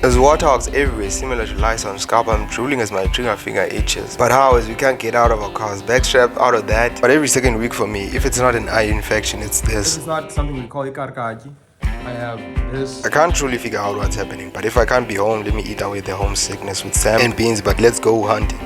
There's warthogs everywhere, similar to lice on scalp. I'm drooling as my trigger finger itches. But how is we can't get out of our cars? Backstrap out of that. But every second week for me, if it's not an eye infection, it's this. It's not something we call ikarkaki. I have this. I can't truly figure out what's happening, but if I can't be home, let me eat away the homesickness with Sam and beans, but let's go hunting.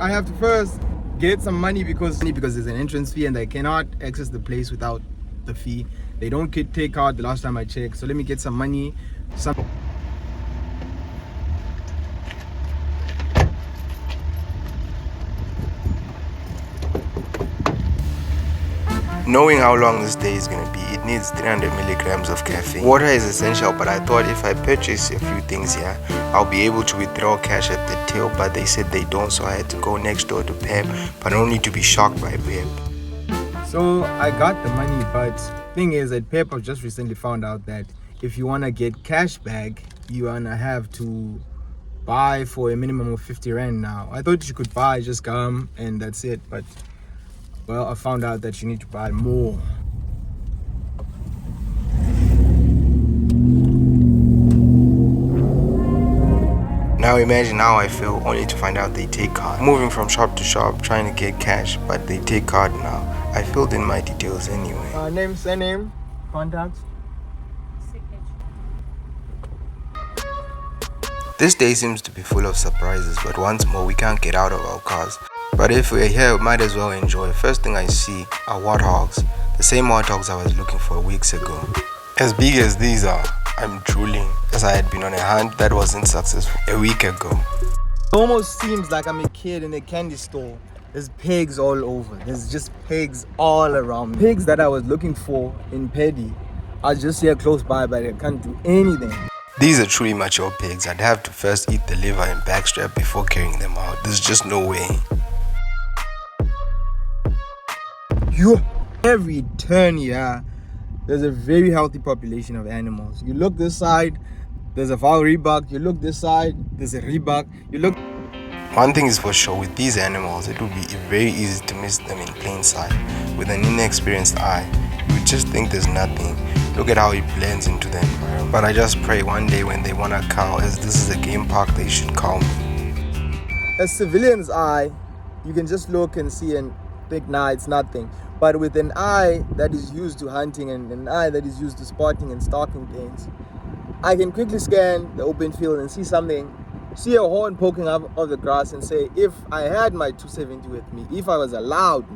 I have to first get some money because there's an entrance fee and I cannot access the place without the fee. They don't take out the last time I checked. So let me get some money. Knowing how long this day is gonna be, it needs 300 milligrams of caffeine. Water is essential, but I thought if I purchase a few things here, I'll be able to withdraw cash at the till, but they said they don't, so I had to go next door to Pep, but only to be shocked by Pep. So I got the money, but thing is that Pep I've just recently found out that if you wanna get cash back, you wanna have to buy for a minimum of 50 Rand now. I thought you could buy, just come and that's it, but well, I found out that you need to buy more. Now imagine how I feel only to find out they take card. Moving from shop to shop, trying to get cash, but they take card now. I filled in my details anyway. Name, surname, contacts. This day seems to be full of surprises, but once more we can't get out of our cars. But if we're here, we might as well enjoy. First thing I see are warthogs, the same warthogs I was looking for weeks ago. As big as these are, I'm drooling, as I had been on a hunt that wasn't successful a week ago. It almost seems like I'm a kid in a candy store. There's pigs all over. There's just pigs all around me. Pigs that I was looking for in Paddy are just here close by, but I can't do anything. These are truly mature pigs. I'd have to first eat the liver and backstrap before carrying them out. There's just no way. Every turn here, there's a very healthy population of animals. You look this side, there's a foul rebuck. You look this side, there's a rebuck. You look. One thing is for sure, with these animals, it would be very easy to miss them in plain sight. With an inexperienced eye, you would just think there's nothing. Look at how it blends into the environment. But I just pray one day when they want a cow, as this is a game park, they should cow me. A civilian's eye, you can just look and see and think, nah, it's nothing. But with an eye that is used to hunting and an eye that is used to spotting and stalking things, I can quickly scan the open field and see something, see a horn poking up of the grass and say, if I had my 270 with me, if I was allowed,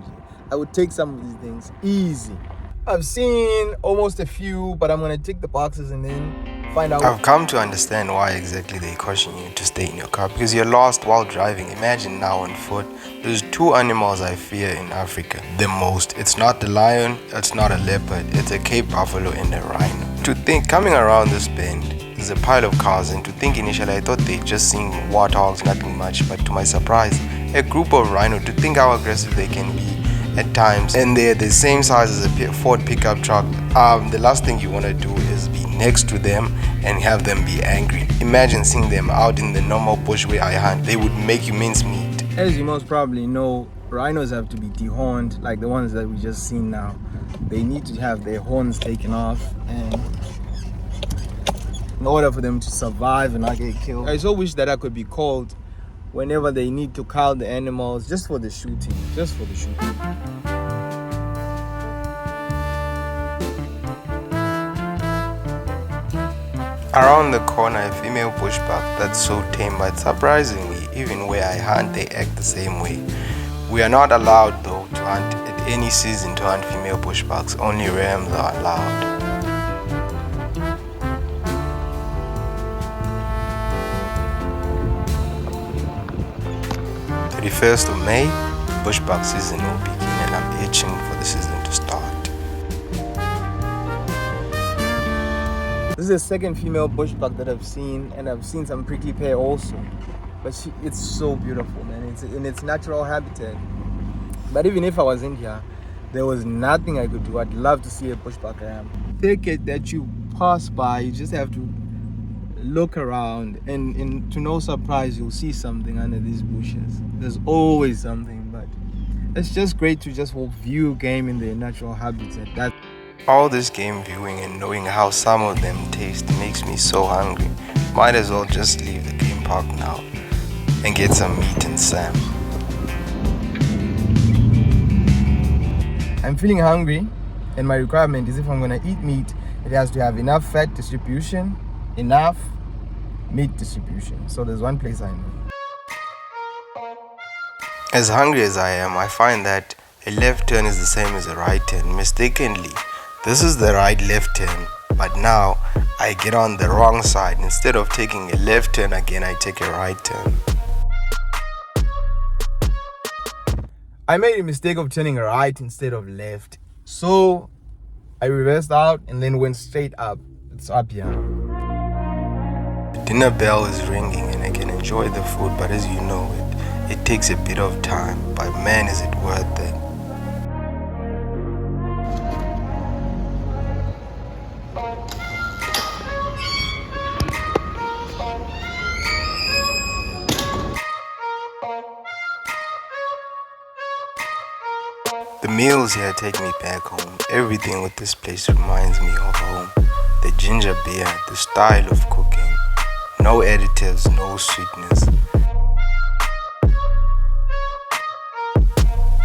I would take some of these things easy. I've seen almost a few, but I'm going to tick the boxes and then find out. I've come to understand why exactly they caution you to stay in your car, because you're lost while driving. Imagine now on foot. There's two animals I fear in Africa the most. It's not the lion, it's not a leopard, it's a Cape buffalo and a rhino. To think, coming around this bend, there's a pile of cars, and to think initially I thought they'd just seen warthogs, nothing much, but to my surprise, a group of rhino. To think how aggressive they can be at times, and they're the same size as a Ford pickup truck. The last thing you want to do is be next to them and have them be angry. Imagine seeing them out in the normal bush where I hunt. They would make you mincemeat. As you most probably know, rhinos have to be dehorned, like the ones that we just seen now. They need to have their horns taken off, and in order for them to survive and not get killed. I so wish that I could be called whenever they need to cull the animals, just for the shooting. Around the corner, a female bushbuck that's so tame, but surprisingly, even where I hunt, they act the same way. We are not allowed though to hunt at any season to hunt female bushbucks. Only rams are allowed. 31st of May, bushbuck season will begin, and I'm itching for the season to start. This is the second female bushbuck that I've seen, and I've seen some prickly pear also. But it's so beautiful, man. It's in its natural habitat. But even if I was in here, there was nothing I could do. I'd love to see a bushbuck ram. Thicket that you pass by, you just have to look around, and to no surprise, you'll see something under these bushes. There's always something, but it's just great to just view game in their natural habitat. All this game viewing and knowing how some of them taste makes me so hungry. Might as well just leave the game park now and get some meat and Sam. I'm feeling hungry, and my requirement is if I'm gonna eat meat, it has to have enough fat distribution, enough meat distribution. So there's one place I know. As hungry as I am, I find that a left turn is the same as a right turn. Mistakenly, this is the right left turn, but now I get on the wrong side. Instead of taking a left turn again, I take a right turn. I made a mistake of turning right instead of left. So I reversed out and then went straight up. It's up here. The dinner bell is ringing and I can enjoy the food, but as you know, it takes a bit of time. But man, is it worth it. The meals here take me back home. Everything with this place reminds me of home. The ginger beer, the style of cooking. No additives, no sweetness.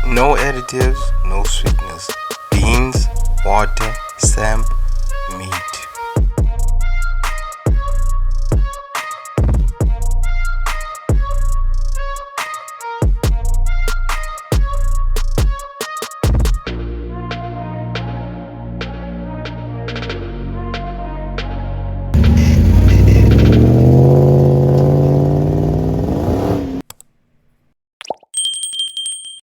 No additives, no sweetness. Beans, water, samp, meat.